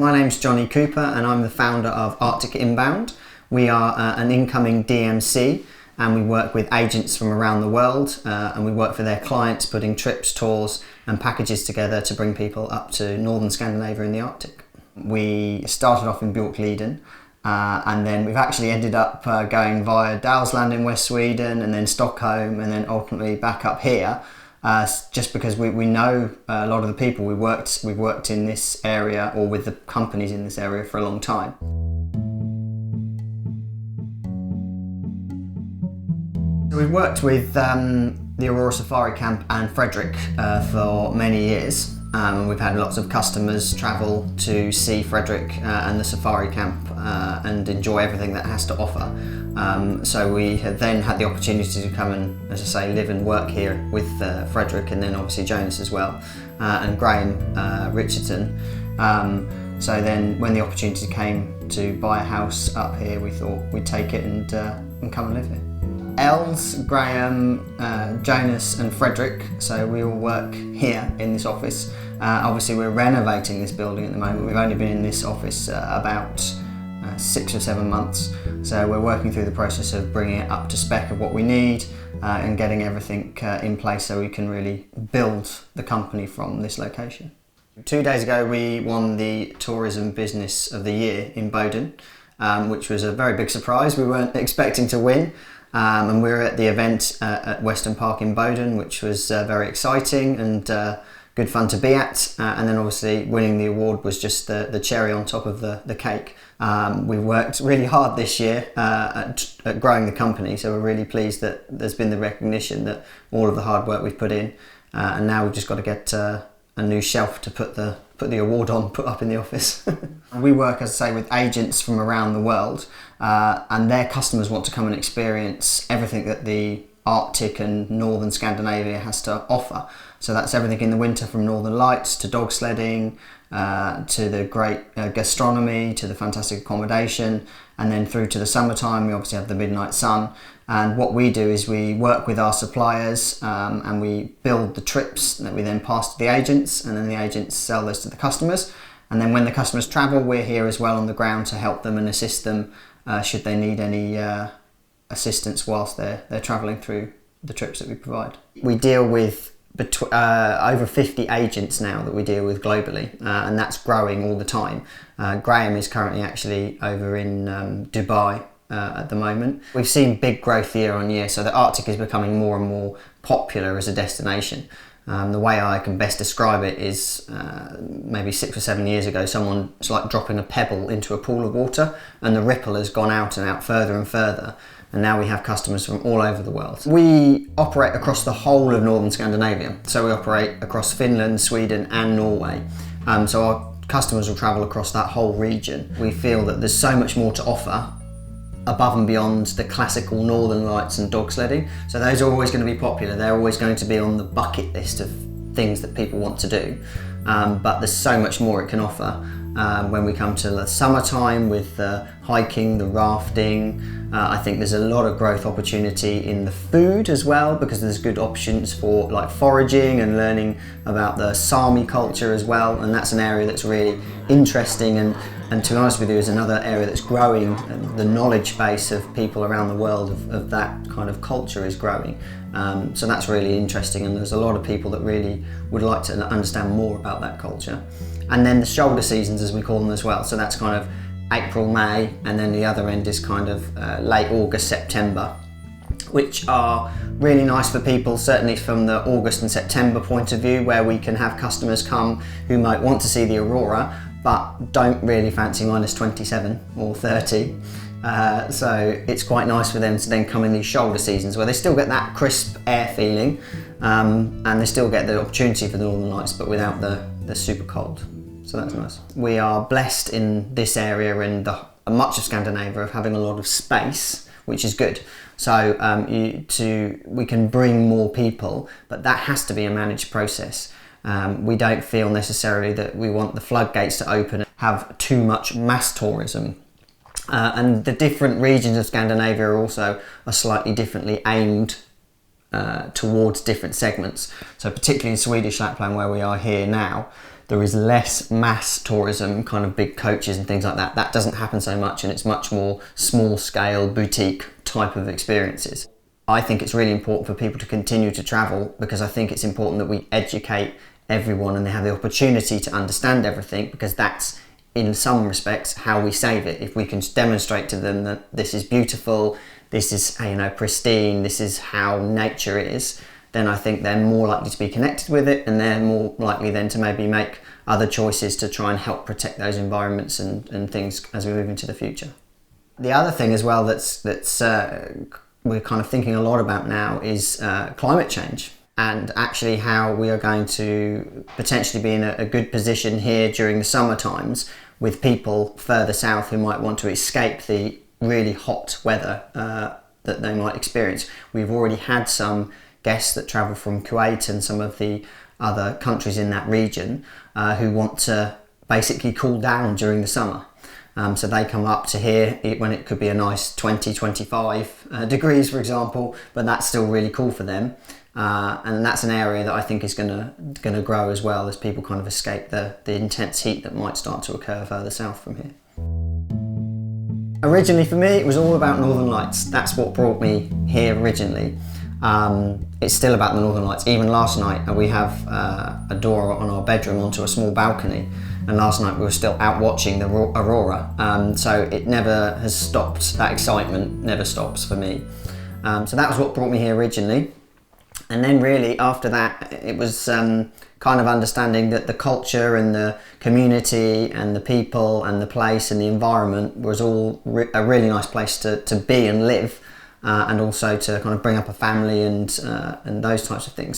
my name's Jonny Cooper and I'm the founder of Arctic Inbound. We are an incoming DMC and we work with agents from around the world and we work for their clients putting trips, tours and packages together to bring people up to northern Scandinavia in the Arctic. We started off in Björkliden and then we've actually ended up going via Dalsland in West Sweden and then Stockholm and then ultimately back up here. Just because we know a lot of the people we've worked in this area or with the companies in this area for a long time. So we've worked with the Aurora Safari Camp and Frederick for many years. We've had lots of customers travel to see Frederick and the Safari Camp and enjoy everything that has to offer. So we have then had the opportunity to come and, as I say, live and work here with Frederick and then obviously Jonas as well and Graham Richardson. So then when the opportunity came to buy a house up here, we thought we'd take it and come and live here. Els, Graham, Jonas and Frederick, so we all work here in this office. Obviously we're renovating this building at the moment. We've only been in this office about 6 or 7 months, so we're working through the process of bringing it up to spec of what we need and getting everything in place so we can really build the company from this location. 2 days ago we won the Tourism Business of the Year in Boden, which was a very big surprise. We weren't expecting to win. And we were at the event at Western Park in Boden, which was very exciting and good fun to be at. And then obviously winning the award was just the cherry on top of the cake. We worked really hard this year at growing the company, so we're really pleased that there's been the recognition that all of the hard work we've put in, and now we've just got to get a new shelf to put the award on, put up in the office. We work, as I say, with agents from around the world and their customers want to come and experience everything that the Arctic and northern Scandinavia has to offer. So that's everything in the winter from northern lights to dog sledding, to the great gastronomy, to the fantastic accommodation, and then through to the summertime we obviously have the midnight sun. And what we do is we work with our suppliers and we build the trips that we then pass to the agents, and then the agents sell those to the customers. And then when the customers travel, we're here as well on the ground to help them and assist them should they need any assistance whilst they're travelling through the trips that we provide. We deal with over 50 agents now that we deal with globally, and that's growing all the time. Graham is currently actually over in Dubai at the moment. We've seen big growth year on year, so the Arctic is becoming more and more popular as a destination. The way I can best describe it is maybe 6 or 7 years ago, it's like dropping a pebble into a pool of water and the ripple has gone out and out further and further. And now we have customers from all over the world. We operate across the whole of northern Scandinavia. So we operate across Finland, Sweden and Norway. So our customers will travel across that whole region. We feel that there's so much more to offer above and beyond the classical northern lights and dog sledding. So those are always going to be popular. They're always going to be on the bucket list of things that people want to do. But there's so much more it can offer when we come to the summertime with the hiking, the rafting. I think there's a lot of growth opportunity in the food as well, because there's good options for like foraging and learning about the Sami culture as well, and that's an area that's really interesting and to be honest with you is another area that's growing. The knowledge base of people around the world of that kind of culture is growing, so that's really interesting, and there's a lot of people that really would like to understand more about that culture. And then the shoulder seasons, as we call them as well, so that's kind of April, May, and then the other end is kind of late August, September, which are really nice for people, certainly from the August and September point of view, where we can have customers come who might want to see the aurora but don't really fancy minus 27 or 30. So it's quite nice for them to then come in these shoulder seasons where they still get that crisp air feeling and they still get the opportunity for the northern lights but without the super cold. So that's nice. We are blessed in this area and much of Scandinavia of having a lot of space, which is good. So we can bring more people, but that has to be a managed process. We don't feel necessarily that we want the floodgates to open and have too much mass tourism. And the different regions of Scandinavia are slightly differently aimed towards different segments. So particularly in Swedish Lapland, where we are here now, there is less mass tourism, kind of big coaches and things like that. That doesn't happen so much, and it's much more small scale boutique type of experiences. I think it's really important for people to continue to travel, because I think it's important that we educate everyone and they have the opportunity to understand everything, because that's, in some respects, how we save it. If we can demonstrate to them that this is beautiful, this is, you know, pristine, this is how nature is, then I think they're more likely to be connected with it, and they're more likely then to maybe make other choices to try and help protect those environments and things as we move into the future. The other thing as well that's we're kind of thinking a lot about now is climate change, and actually how we are going to potentially be in a good position here during the summer times with people further south who might want to escape the really hot weather that they might experience. We've already had some guests that travel from Kuwait and some of the other countries in that region who want to basically cool down during the summer. So they come up to here when it could be a nice 20, 25 degrees, for example, but that's still really cool for them. And that's an area that I think is going to grow as well, as people kind of escape the intense heat that might start to occur further south from here. Originally for me, it was all about Northern Lights. That's what brought me here originally. It's still about the Northern Lights. Even last night, we have a door on our bedroom onto a small balcony, and last night we were still out watching the aurora. So it never has stopped. That excitement never stops for me. So that was what brought me here originally. And then really after that, it was kind of understanding that the culture and the community and the people and the place and the environment was all a really nice place to be and live, and also to kind of bring up a family and those types of things.